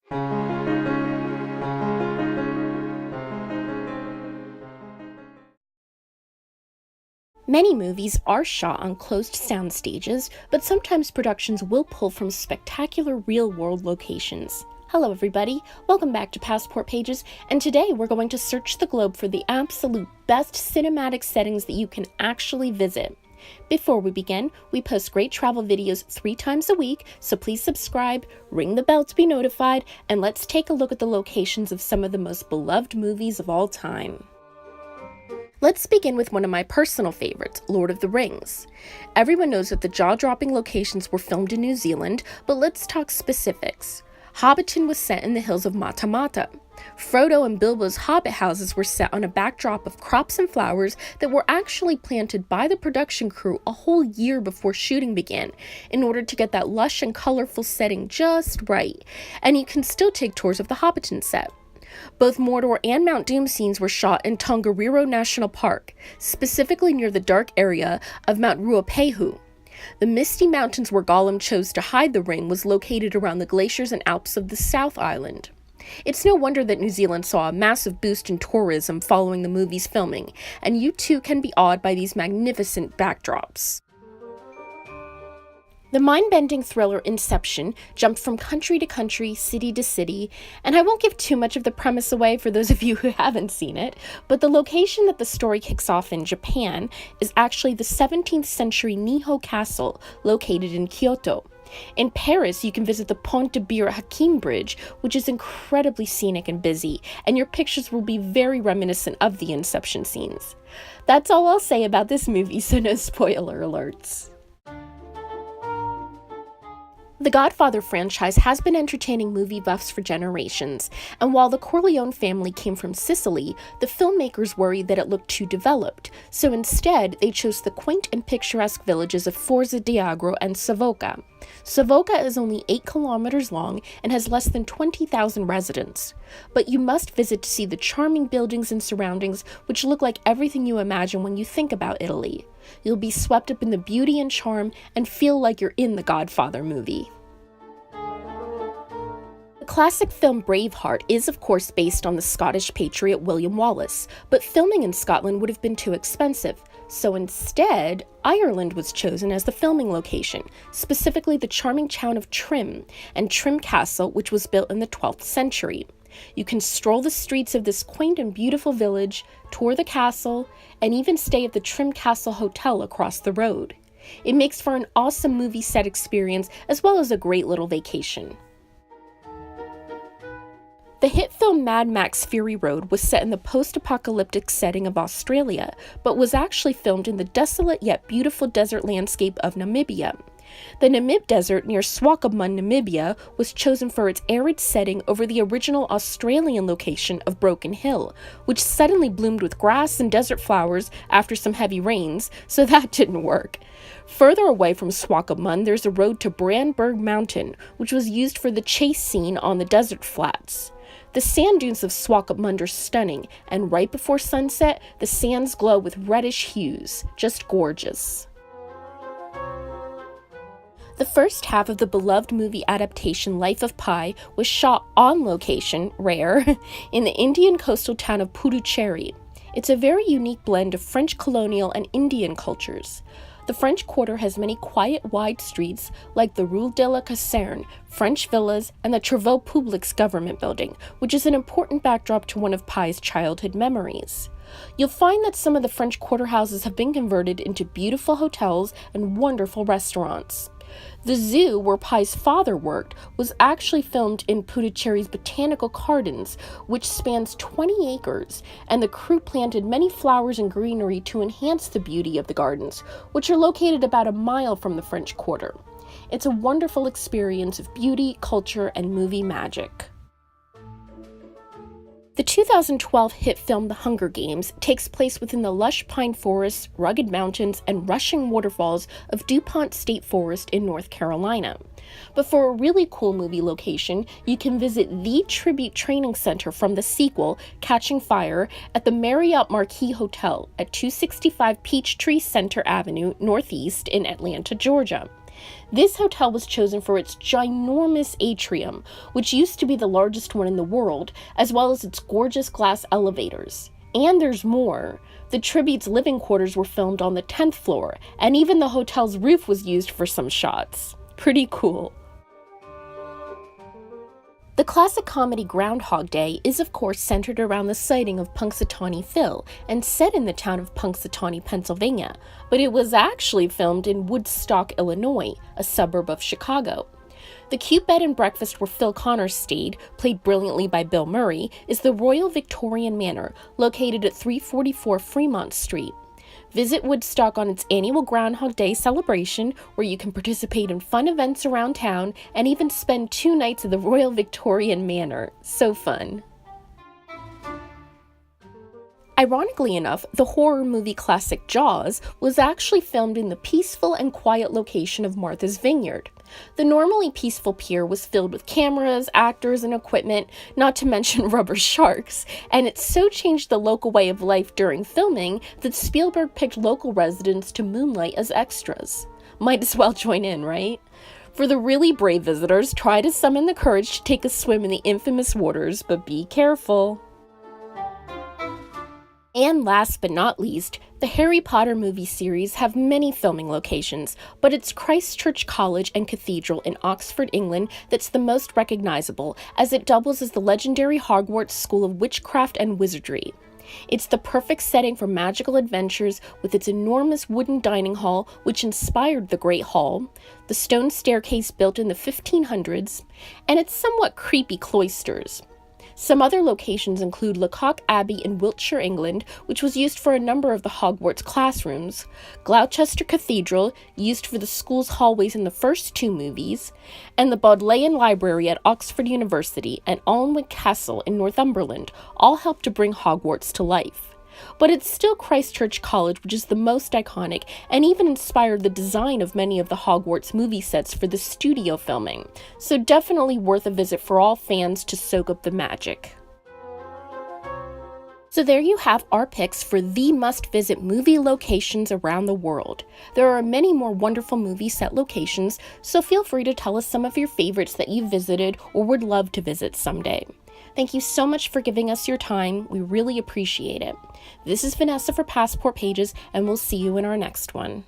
Many movies are shot on closed sound stages, but sometimes productions will pull from spectacular real-world locations. Hello everybody, welcome back to Passport Pages, and today we're going to search the globe for the absolute best cinematic settings that you can actually visit. Before we begin, we post great travel videos 3 times a week, so please subscribe, ring the bell to be notified, and let's take a look at the locations of some of the most beloved movies of all time. Let's begin with one of my personal favorites, Lord of the Rings. Everyone knows that the jaw-dropping locations were filmed in New Zealand, but let's talk specifics. Hobbiton was set in the hills of Matamata. Frodo and Bilbo's hobbit houses were set on a backdrop of crops and flowers that were actually planted by the production crew a whole year before shooting began, in order to get that lush and colorful setting just right, and you can still take tours of the Hobbiton set. Both Mordor and Mount Doom scenes were shot in Tongariro National Park, specifically near the dark area of Mount Ruapehu. The misty mountains where Gollum chose to hide the ring was located around the glaciers and Alps of the South Island. It's no wonder that New Zealand saw a massive boost in tourism following the movie's filming, and you too can be awed by these magnificent backdrops. The mind-bending thriller Inception jumped from country to country, city to city, and I won't give too much of the premise away for those of you who haven't seen it, but the location that the story kicks off in, Japan, is actually the 17th century Niho Castle, located in Kyoto. In Paris, you can visit the Pont de Bir Hakim Bridge, which is incredibly scenic and busy, and your pictures will be very reminiscent of the Inception scenes. That's all I'll say about this movie, so no spoiler alerts. The Godfather franchise has been entertaining movie buffs for generations, and while the Corleone family came from Sicily, the filmmakers worried that it looked too developed, so instead they chose the quaint and picturesque villages of Forza di Agro and Savoca. Savoca is only 8 kilometers long and has less than 20,000 residents, but you must visit to see the charming buildings and surroundings which look like everything you imagine when you think about Italy. You'll be swept up in the beauty and charm and feel like you're in the Godfather movie. The classic film Braveheart is of course based on the Scottish patriot William Wallace, but filming in Scotland would have been too expensive, so instead, Ireland was chosen as the filming location, specifically the charming town of Trim, and Trim Castle, which was built in the 12th century. You can stroll the streets of this quaint and beautiful village, tour the castle, and even stay at the Trim Castle Hotel across the road. It makes for an awesome movie set experience as well as a great little vacation. The hit film Mad Max Fury Road was set in the post-apocalyptic setting of Australia, but was actually filmed in the desolate yet beautiful desert landscape of Namibia. The Namib Desert near Swakopmund, Namibia, was chosen for its arid setting over the original Australian location of Broken Hill, which suddenly bloomed with grass and desert flowers after some heavy rains, so that didn't work. Further away from Swakopmund, there's a road to Brandberg Mountain, which was used for the chase scene on the desert flats. The sand dunes of Swakopmund are stunning, and right before sunset, the sands glow with reddish hues. Just gorgeous. The first half of the beloved movie adaptation Life of Pi was shot on location, rare, in the Indian coastal town of Puducherry. It's a very unique blend of French colonial and Indian cultures. The French Quarter has many quiet, wide streets like the Rue de la Caserne, French villas, and the Travaux Publics government building, which is an important backdrop to one of Pi's childhood memories. You'll find that some of the French Quarter houses have been converted into beautiful hotels and wonderful restaurants. The zoo where Pi's father worked was actually filmed in Puducherry's Botanical Gardens, which spans 20 acres, and the crew planted many flowers and greenery to enhance the beauty of the gardens, which are located about a mile from the French Quarter. It's a wonderful experience of beauty, culture, and movie magic. The 2012 hit film The Hunger Games takes place within the lush pine forests, rugged mountains, and rushing waterfalls of DuPont State Forest in North Carolina. But for a really cool movie location, you can visit the tribute training center from the sequel, Catching Fire, at the Marriott Marquis Hotel at 265 Peachtree Center Avenue, Northeast in Atlanta, Georgia. This hotel was chosen for its ginormous atrium, which used to be the largest one in the world, as well as its gorgeous glass elevators. And there's more. The tribute's living quarters were filmed on the 10th floor, and even the hotel's roof was used for some shots. Pretty cool. The classic comedy Groundhog Day is of course centered around the sighting of Punxsutawney Phil and set in the town of Punxsutawney, Pennsylvania, but it was actually filmed in Woodstock, Illinois, a suburb of Chicago. The cute bed and breakfast where Phil Connors stayed, played brilliantly by Bill Murray, is the Royal Victorian Manor, located at 344 Fremont Street. Visit Woodstock on its annual Groundhog Day celebration, where you can participate in fun events around town and even spend 2 nights at the Royal Victorian Manor. So fun. Ironically enough, the horror movie classic Jaws was actually filmed in the peaceful and quiet location of Martha's Vineyard. The normally peaceful pier was filled with cameras, actors, and equipment, not to mention rubber sharks, and it so changed the local way of life during filming that Spielberg picked local residents to moonlight as extras. Might as well join in, right? For the really brave visitors, try to summon the courage to take a swim in the infamous waters, but be careful. And last but not least, the Harry Potter movie series have many filming locations, but it's Christ Church College and Cathedral in Oxford, England that's the most recognizable, as it doubles as the legendary Hogwarts School of Witchcraft and Wizardry. It's the perfect setting for magical adventures with its enormous wooden dining hall, which inspired the Great Hall, the stone staircase built in the 1500s, and its somewhat creepy cloisters. Some other locations include Lacock Abbey in Wiltshire, England, which was used for a number of the Hogwarts classrooms, Gloucester Cathedral, used for the school's hallways in the first 2 movies, and the Bodleian Library at Oxford University and Alnwick Castle in Northumberland all helped to bring Hogwarts to life. But it's still Christ Church College which is the most iconic and even inspired the design of many of the Hogwarts movie sets for the studio filming, so definitely worth a visit for all fans to soak up the magic. So there you have our picks for the must-visit movie locations around the world. There are many more wonderful movie set locations, so feel free to tell us some of your favorites that you've visited or would love to visit someday. Thank you so much for giving us your time. We really appreciate it. This is Vanessa for Passport Pages, and we'll see you in our next one.